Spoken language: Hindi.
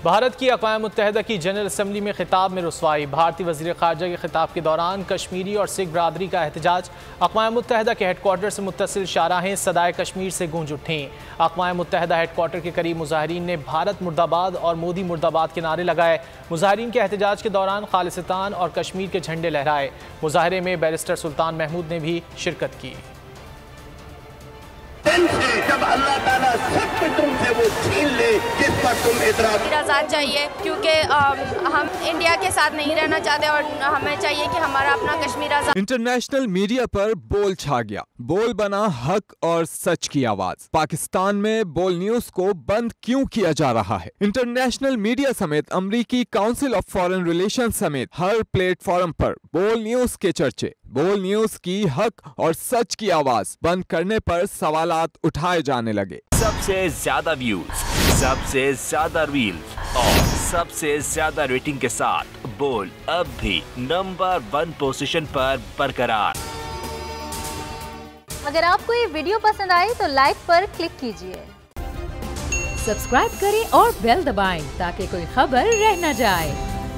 भारत की अक़वाम मुत्तहिदा की जनरल असम्बली में खिताब में रुसवाई। भारतीय वज़ीर ख़ारजा के खिताब के दौरान कश्मीरी और सिख बरादरी का एहतजाज। अक़वाम मुत्तहिदा के हेडक्वार्टर से मुत्तसिल शाहराहें सदाए कश्मीर से गूंज उठीं। अक़वाम मुत्तहिदा हेडक्वार्टर के करीब मुजाहिरीन ने भारत मुर्दाबाद और मोदी मुर्दाबाद के नारे लगाए। मुजाहिरीन के एहतजाज के दौरान खालिस्तान और कश्मीर के झंडे लहराए। मुजाहरे में बैरिस्टर सुल्तान महमूद ने भी शिरकत की। जब अल्लाह ताला सब तुमसे वो छीन ले जिस पर तुम इतराज आज़ाद चाहिए, क्योंकि हम इंडिया के साथ नहीं रहना चाहते और हमें चाहिए कि हमारा अपना कश्मीर आज़ाद। इंटरनेशनल मीडिया पर बोल छा गया। बोल बना हक और सच की आवाज। पाकिस्तान में बोल न्यूज को बंद क्यों किया जा रहा है? इंटरनेशनल मीडिया समेत अमरीकी काउंसिल ऑफ फॉरेन रिलेशन समेत हर प्लेटफॉर्म पर बोल न्यूज के चर्चे। बोल न्यूज की हक और सच की आवाज बंद करने पर सवालात उठाए जाने लगे। सबसे ज्यादा व्यूज, सबसे ज्यादा रील्स और सबसे ज्यादा रेटिंग के साथ बोल अब भी नंबर 1 पोजीशन पर बरकरार। अगर आपको ये वीडियो पसंद आई तो लाइक पर क्लिक कीजिए, सब्सक्राइब करें और बेल दबाएं ताकि कोई खबर रह न जाए।